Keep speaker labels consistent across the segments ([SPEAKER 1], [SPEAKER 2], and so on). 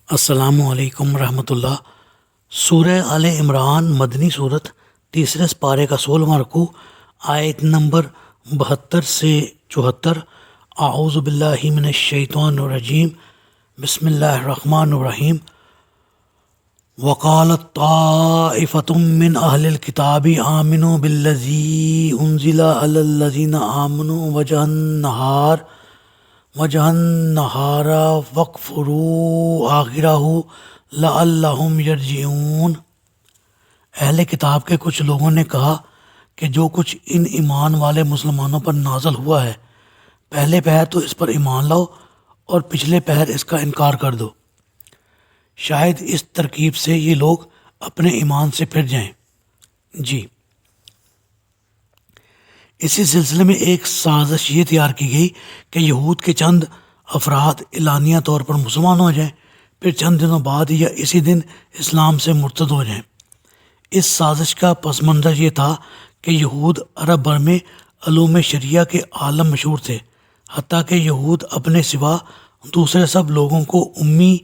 [SPEAKER 1] السلام علیکم ورحمۃ اللہ۔ سورہ آل عمران مدنی صورت، تیسرے سپارے کا 16واں رکوع، آیت نمبر 72 سے 74۔ اعوذ باللہ من الشیطان الرجیم، بسم اللہ الرحمن الرحیم۔ وقالت طائفۃ من اہل الکتاب آمنوا بالذی انزل علی الذین آمنوا وجہ النہار واکفروا آخرہ لعلہم یرجعون۔ اہل کتاب کے کچھ لوگوں نے کہا کہ جو کچھ ان ایمان والے مسلمانوں پر نازل ہوا ہے، پہلے پہر تو اس پر ایمان لاؤ اور پچھلے پہر اس کا انکار کر دو، شاید اس ترکیب سے یہ لوگ اپنے ایمان سے پھر جائیں۔ جی، اسی سلسلے میں ایک سازش یہ تیار کی گئی کہ یہود کے چند افراد اعلانیہ طور پر مسلمان ہو جائیں، پھر چند دنوں بعد یا اسی دن اسلام سے مرتد ہو جائیں۔ اس سازش کا پس منظر یہ تھا کہ یہود عرب بھر میں علوم شریعہ کے عالم مشہور تھے، حتیٰ کہ یہود اپنے سوا دوسرے سب لوگوں کو امی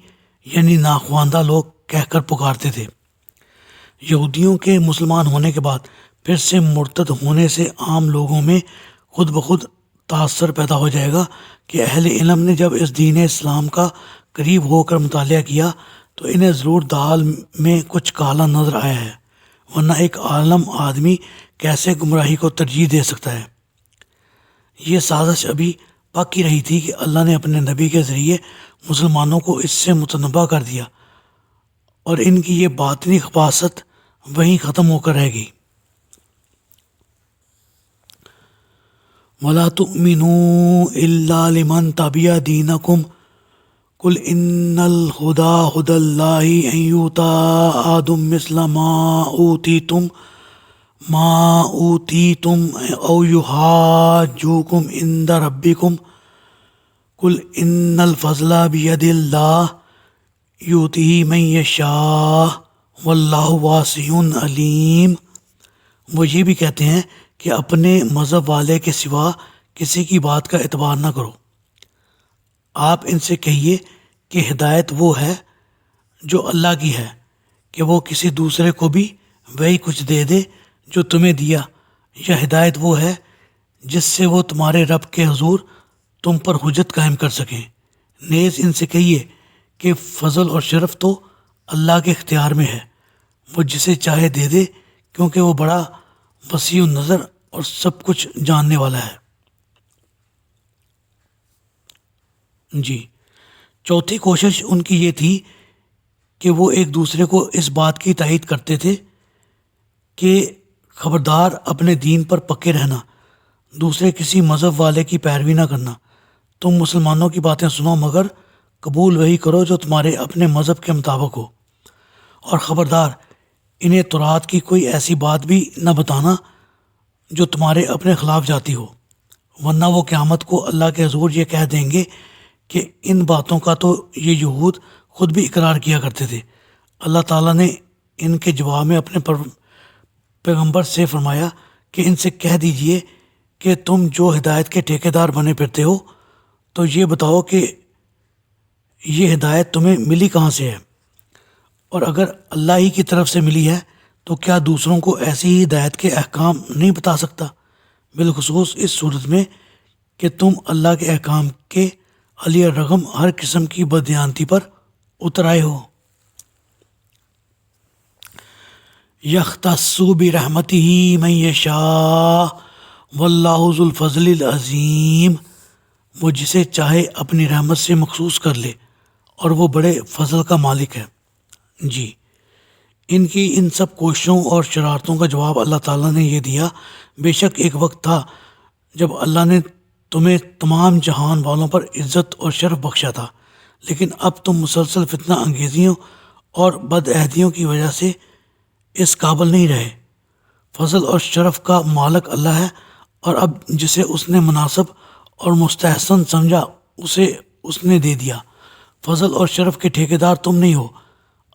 [SPEAKER 1] یعنی ناخواندہ لوگ کہہ کر پکارتے تھے۔ یہودیوں کے مسلمان ہونے کے بعد پھر سے مرتد ہونے سے عام لوگوں میں خود بخود تاثر پیدا ہو جائے گا کہ اہل علم نے جب اس دین اسلام کا قریب ہو کر مطالعہ کیا تو انہیں ضرور دال میں کچھ کالا نظر آیا ہے، ورنہ ایک عالم آدمی کیسے گمراہی کو ترجیح دے سکتا ہے۔ یہ سازش ابھی پک ہی رہی تھی کہ اللہ نے اپنے نبی کے ذریعے مسلمانوں کو اس سے متنبع کر دیا اور ان کی یہ باطنی خباثت وہیں ختم ہو کر رہ گئی۔ وَلَا تُؤْمِنُوا إِلَّا لِمَنْ تَبِعَ دِينَكُمْ قُلْ إِنَّ الْهُدَى هُدَى اللَّهِ أَن يُؤْتَىٰ أَحَدٌ مِثْلَ مَا أُوتِيتُمْ أَوْ يُحَاجُّوكُمْ عِندَ رَبِّكُمْ قُلْ إِنَّ الْفَضْلَ بِيَدِ اللَّهِ يُؤْتِیہِ مَن یشاء وَاللَّهُ وَاسِعٌ عَلِیمٌ۔ وہ یہ بھی کہتے ہیں کہ اپنے مذہب والے کے سوا کسی کی بات کا اعتبار نہ کرو۔ آپ ان سے کہیے کہ ہدایت وہ ہے جو اللہ کی ہے کہ وہ کسی دوسرے کو بھی وہی کچھ دے دے جو تمہیں دیا، یا ہدایت وہ ہے جس سے وہ تمہارے رب کے حضور تم پر حجت قائم کر سکیں۔ نیز ان سے کہیے کہ فضل اور شرف تو اللہ کے اختیار میں ہے، وہ جسے چاہے دے دے، کیونکہ وہ بڑا وسیع النظر اور سب کچھ جاننے والا ہے۔ جی، چوتھی کوشش ان کی یہ تھی کہ وہ ایک دوسرے کو اس بات کی تائید کرتے تھے کہ خبردار اپنے دین پر پکے رہنا، دوسرے کسی مذہب والے کی پیروی نہ کرنا، تم مسلمانوں کی باتیں سنو مگر قبول وہی کرو جو تمہارے اپنے مذہب کے مطابق ہو، اور خبردار انہیں تورات کی کوئی ایسی بات بھی نہ بتانا جو تمہارے اپنے خلاف جاتی ہو، ورنہ وہ قیامت کو اللہ کے حضور یہ کہہ دیں گے کہ ان باتوں کا تو یہ یہود خود بھی اقرار کیا کرتے تھے۔ اللہ تعالیٰ نے ان کے جواب میں اپنے پیغمبر سے فرمایا کہ ان سے کہہ دیجئے کہ تم جو ہدایت کے ٹھیکیدار بنے پھرتے ہو تو یہ بتاؤ کہ یہ ہدایت تمہیں ملی کہاں سے ہے، اور اگر اللہ ہی کی طرف سے ملی ہے تو کیا دوسروں کو ایسی ہی ہدایت کے احکام نہیں بتا سکتا، بالخصوص اس صورت میں کہ تم اللہ کے احکام کے علی الرغم ہر قسم کی بددیانتی پر اتر آئے ہو۔ یختص برحمتہ من یشاء واللہ ذو الفضل العظیم۔ وہ جسے چاہے اپنی رحمت سے مخصوص کر لے اور وہ بڑے فضل کا مالک ہے۔ جی، ان کی ان سب کوششوں اور شرارتوں کا جواب اللہ تعالیٰ نے یہ دیا، بے شک ایک وقت تھا جب اللہ نے تمہیں تمام جہان والوں پر عزت اور شرف بخشا تھا، لیکن اب تم مسلسل فتنہ انگیزیوں اور بدعہدیوں کی وجہ سے اس قابل نہیں رہے۔ فضل اور شرف کا مالک اللہ ہے، اور اب جسے اس نے مناسب اور مستحسن سمجھا اسے اس نے دے دیا۔ فضل اور شرف کے ٹھیکیدار تم نہیں ہو،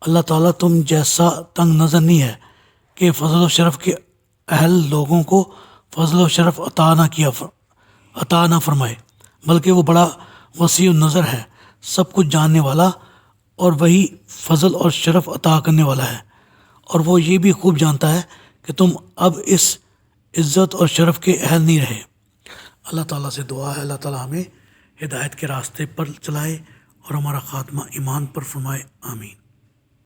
[SPEAKER 1] اللہ تعالیٰ تم جیسا تنگ نظر نہیں ہے کہ فضل و شرف کے اہل لوگوں کو فضل و شرف عطا نہ فرمائے، بلکہ وہ بڑا وسیع النظر ہے، سب کچھ جاننے والا اور وہی فضل اور شرف عطا کرنے والا ہے، اور وہ یہ بھی خوب جانتا ہے کہ تم اب اس عزت اور شرف کے اہل نہیں رہے۔ اللہ تعالیٰ سے دعا ہے اللہ تعالیٰ ہمیں ہدایت کے راستے پر چلائے اور ہمارا خاتمہ ایمان پر فرمائے، آمین۔